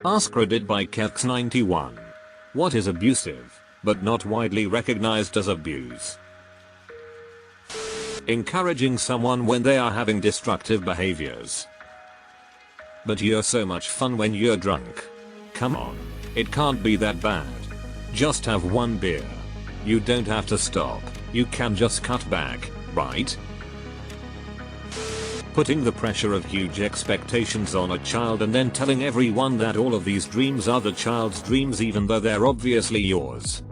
AskReddit by Kex91. What is abusive, but not widely recognized as abuse? Encouraging someone when they are having destructive behaviors. But you're so much fun when you're drunk. Come on, it can't be that bad. Just have one beer. You don't have to stop, you can just cut back, right? Putting the pressure of huge expectations on a child and then telling everyone that all of these dreams are the child's dreams even though they're obviously yours.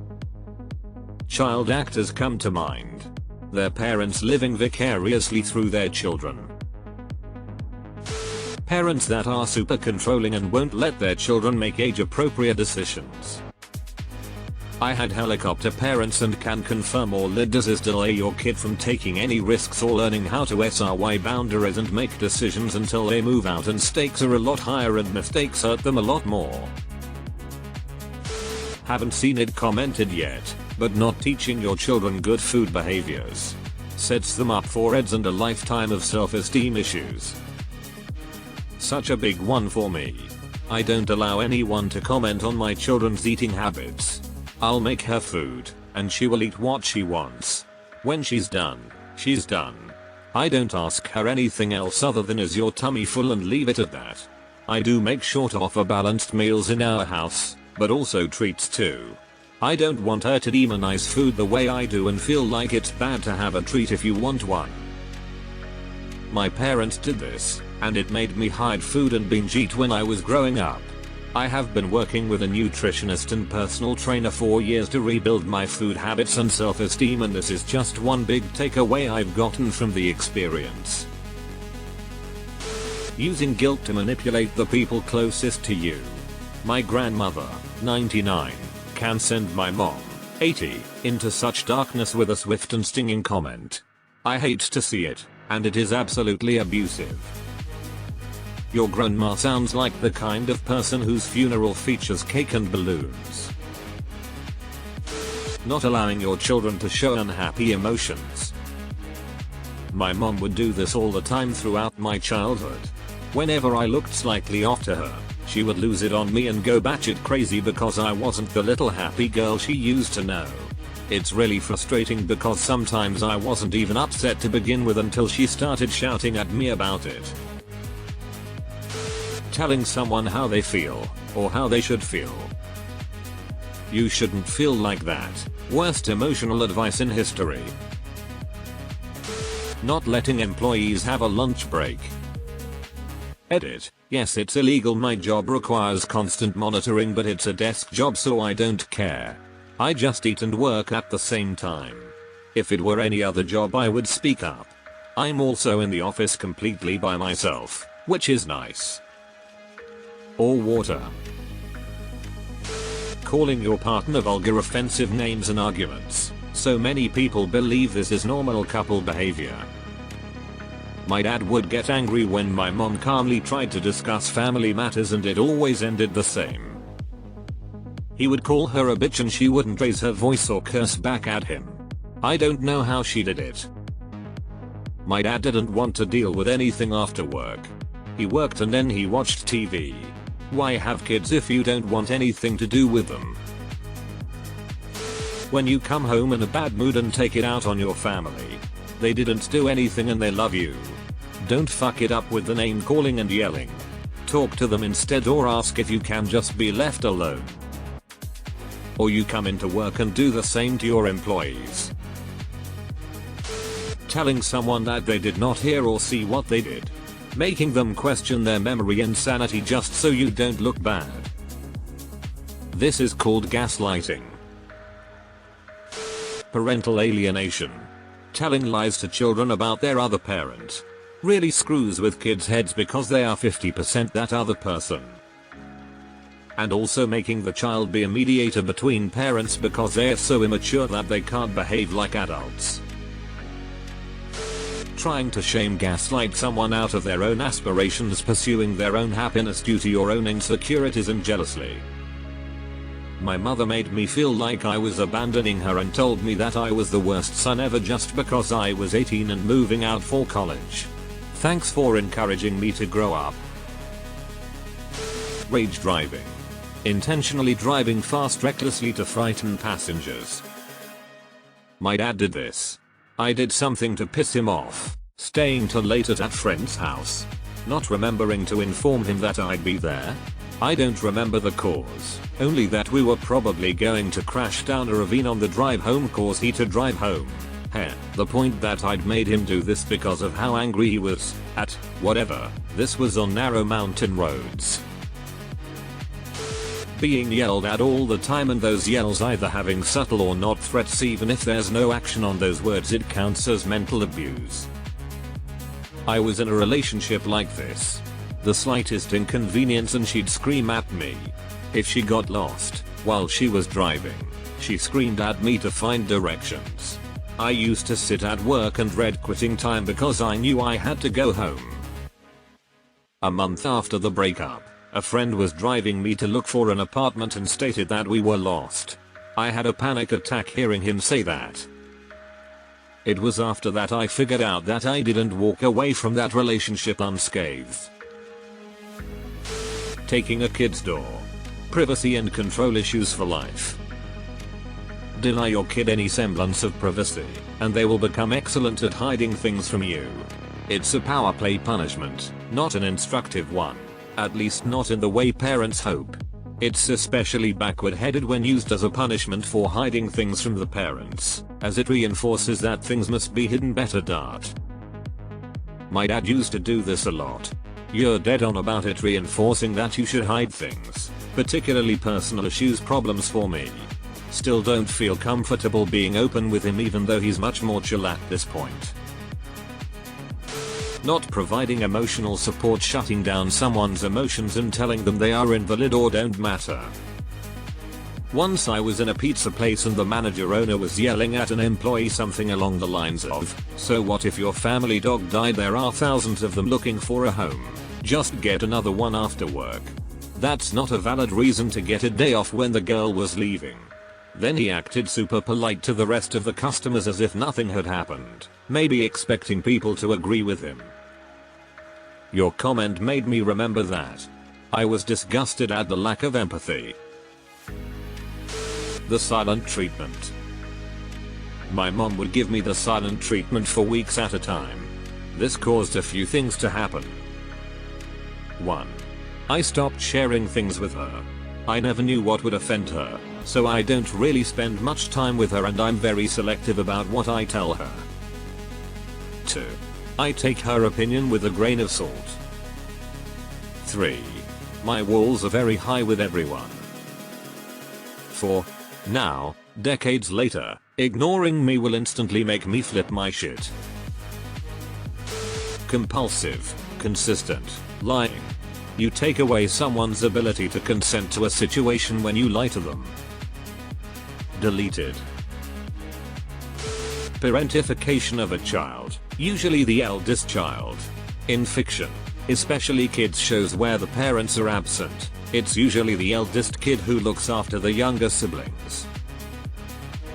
Child actors come to mind. Their parents living vicariously through their children. Parents that are super controlling and won't let their children make age-appropriate decisions. I had helicopter parents and can confirm all it does is delay your kid from taking any risks or learning how to SRY boundaries and make decisions until they move out, and stakes are a lot higher and mistakes hurt them a lot more. Haven't seen it commented yet, but not teaching your children good food behaviors sets them up for EDS and a lifetime of self-esteem issues. Such a big one for me. I don't allow anyone to comment on my children's eating habits. I'll make her food, and she will eat what she wants. When she's done, she's done. I don't ask her anything else other than is your tummy full and leave it at that. I do make sure to offer balanced meals in our house, but also treats too. I don't want her to demonize food the way I do and feel like it's bad to have a treat if you want one. My parents did this, and it made me hide food and binge eat when I was growing up. I have been working with a nutritionist and personal trainer for years to rebuild my food habits and self-esteem, and this is just one big takeaway I've gotten from the experience. Using guilt to manipulate the people closest to you. My grandmother, 99, can send my mom, 80, into such darkness with a swift and stinging comment. I hate to see it, and it is absolutely abusive. Your grandma sounds like the kind of person whose funeral features cake and balloons. Not allowing your children to show unhappy emotions. My mom would do this all the time throughout my childhood. Whenever I looked slightly off to her, she would lose it on me and go batshit crazy because I wasn't the little happy girl she used to know. It's really frustrating because sometimes I wasn't even upset to begin with until she started shouting at me about it. Telling someone how they feel, or how they should feel. You shouldn't feel like that. Worst emotional advice in history. Not letting employees have a lunch break. Edit. Yes, it's illegal. My job requires constant monitoring, but it's a desk job so I don't care. I just eat and work at the same time. If it were any other job I would speak up. I'm also in the office completely by myself, which is nice. Or water. Calling your partner vulgar offensive names and arguments. So many people believe this is normal couple behavior. My dad would get angry when my mom calmly tried to discuss family matters and it always ended the same. He would call her a bitch and she wouldn't raise her voice or curse back at him. I don't know how she did it. My dad didn't want to deal with anything after work. He worked and then he watched TV. Why have kids if you don't want anything to do with them? When you come home in a bad mood and take it out on your family. They didn't do anything and they love you. Don't fuck it up with the name calling and yelling. Talk to them instead or ask if you can just be left alone. Or you come into work and do the same to your employees. Telling someone that they did not hear or see what they did. Making them question their memory and sanity just so you don't look bad. This is called gaslighting. Parental alienation. Telling lies to children about their other parent. Really screws with kids' heads because they are 50% that other person. And also making the child be a mediator between parents because they are so immature that they can't behave like adults. Trying to shame gaslight someone out of their own aspirations, pursuing their own happiness due to your own insecurities and jealousy. My mother made me feel like I was abandoning her and told me that I was the worst son ever just because I was 18 and moving out for college. Thanks for encouraging me to grow up. rage driving. Intentionally driving fast recklessly to frighten passengers. My dad did this. I did something to piss him off, staying till late at friend's house, not remembering to inform him that I'd be there. I don't remember the cause, only that we were probably going to crash down a ravine on the drive home, cause he to drive home. The point that I'd made him do this because of how angry he was at whatever. This was on narrow mountain roads. Being yelled at all the time, and those yells either having subtle or not threats, even if there's no action on those words, it counts as mental abuse. I was in a relationship like this. The slightest inconvenience and she'd scream at me. If she got lost while she was driving, she screamed at me to find directions. I used to sit at work and read quitting time because I knew I had to go home. A month after the breakup, a friend was driving me to look for an apartment and stated that we were lost. I had a panic attack hearing him say that. It was after that I figured out that I didn't walk away from that relationship unscathed. Taking a kid's door. Privacy and control issues for life. Deny your kid any semblance of privacy, and they will become excellent at hiding things from you. It's a power play punishment, not an instructive one. At least not in the way parents hope. It's especially backward-headed when used as a punishment for hiding things from the parents, as it reinforces that things must be hidden better. My dad used to do this a lot. You're dead on about it, reinforcing that you should hide things, particularly personal issues problems for me. Still don't feel comfortable being open with him even though he's much more chill at this point. Not providing emotional support, shutting down someone's emotions and telling them they are invalid or don't matter. Once I was in a pizza place and the manager owner was yelling at an employee something along the lines of, "So what if your family dog died? There are thousands of them looking for a home. Just get another one after work." That's not a valid reason to get a day off when the girl was leaving. Then he acted super polite to the rest of the customers as if nothing had happened, maybe expecting people to agree with him. Your comment made me remember that. I was disgusted at the lack of empathy. The silent treatment. My mom would give me the silent treatment for weeks at a time. This caused a few things to happen. 1. I stopped sharing things with her. I never knew what would offend her, so I don't really spend much time with her and I'm very selective about what I tell her. 2. I take her opinion with a grain of salt. 3. My walls are very high with everyone. 4. Now, decades later, ignoring me will instantly make me flip my shit. Compulsive, consistent, lying. You take away someone's ability to consent to a situation when you lie to them. Deleted. Parentification of a child, usually the eldest child. In fiction, especially kids shows where the parents are absent, it's usually the eldest kid who looks after the younger siblings.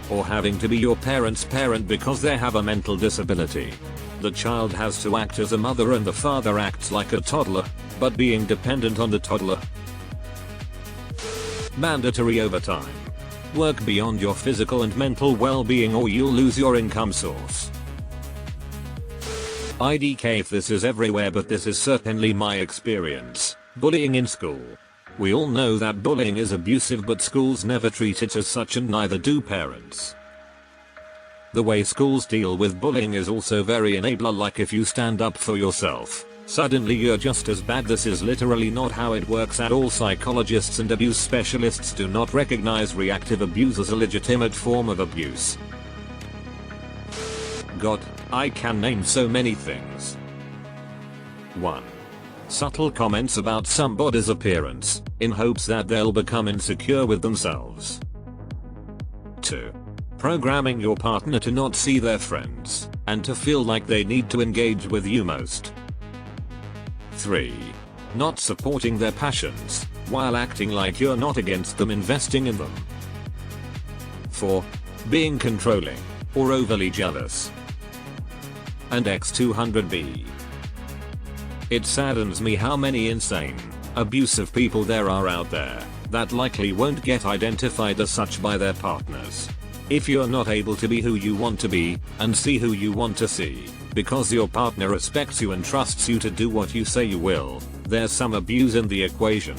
Or having to be your parent's parent because they have a mental disability. The child has to act as a mother and the father acts like a toddler, but being dependent on the toddler. Mandatory overtime. Work beyond your physical and mental well-being or you'll lose your income source. IDK if this is everywhere, but this is certainly my experience. Bullying in school. We all know that bullying is abusive, but schools never treat it as such and neither do parents. The way schools deal with bullying is also very enabler, like if you stand up for yourself, suddenly you're just as bad. This is literally not how it works at all. Psychologists and abuse specialists do not recognize reactive abuse as a legitimate form of abuse. God, I can name so many things. 1. Subtle comments about somebody's appearance, in hopes that they'll become insecure with themselves. 2. Programming your partner to not see their friends, and to feel like they need to engage with you most. 3. Not supporting their passions, while acting like you're not against them investing in them. 4. Being controlling, or overly jealous. And X200B. It saddens me how many insane, Abusive people there are out there that likely won't get identified as such by their partners. If you're not able to be who you want to be and see who you want to see because your partner respects you and trusts you to do what you say you will, there's some abuse in the equation.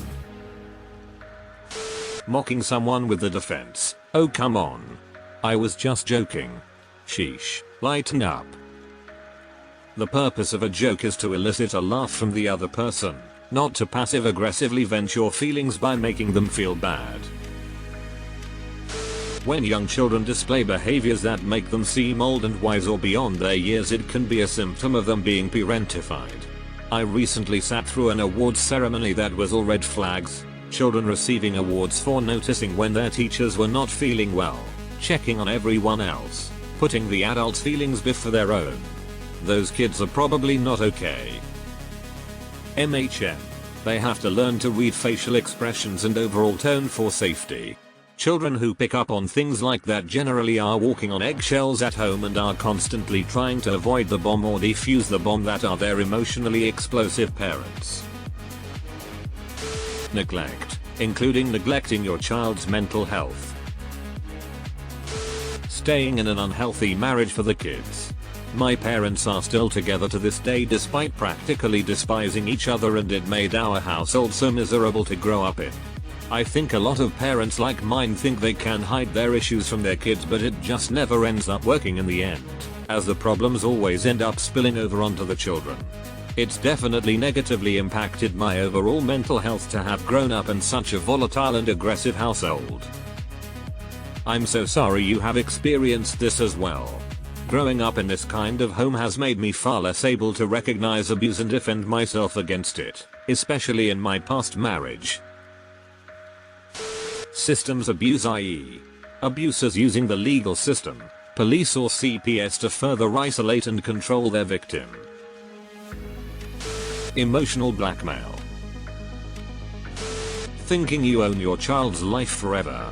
Mocking someone with the defense, "Oh come on. I was just joking." Sheesh, lighten up. The purpose of a joke is to elicit a laugh from the other person, not to passive-aggressively vent your feelings by making them feel bad. When young children display behaviors that make them seem old and wise or beyond their years, it can be a symptom of them being parentified. I recently sat through an awards ceremony that was all red flags. Children receiving awards for noticing when their teachers were not feeling well, checking on everyone else, putting the adults' feelings before their own. Those kids are probably not okay. They have to learn to read facial expressions and overall tone for safety. Children who pick up on things like that generally are walking on eggshells at home and are constantly trying to avoid the bomb or defuse the bomb that are their emotionally explosive parents. Neglect, including neglecting your child's mental health. Staying in an unhealthy marriage for the kids. My parents are still together to this day despite practically despising each other, and it made our household so miserable to grow up in. I think a lot of parents like mine think they can hide their issues from their kids, but it just never ends up working in the end, as the problems always end up spilling over onto the children. It's definitely negatively impacted my overall mental health to have grown up in such a volatile and aggressive household. I'm so sorry you have experienced this as well. Growing up in this kind of home has made me far less able to recognize abuse and defend myself against it, especially in my past marriage. Systems abuse, i.e., abusers using the legal system, police or CPS to further isolate and control their victim. Emotional blackmail. Thinking you own your child's life forever.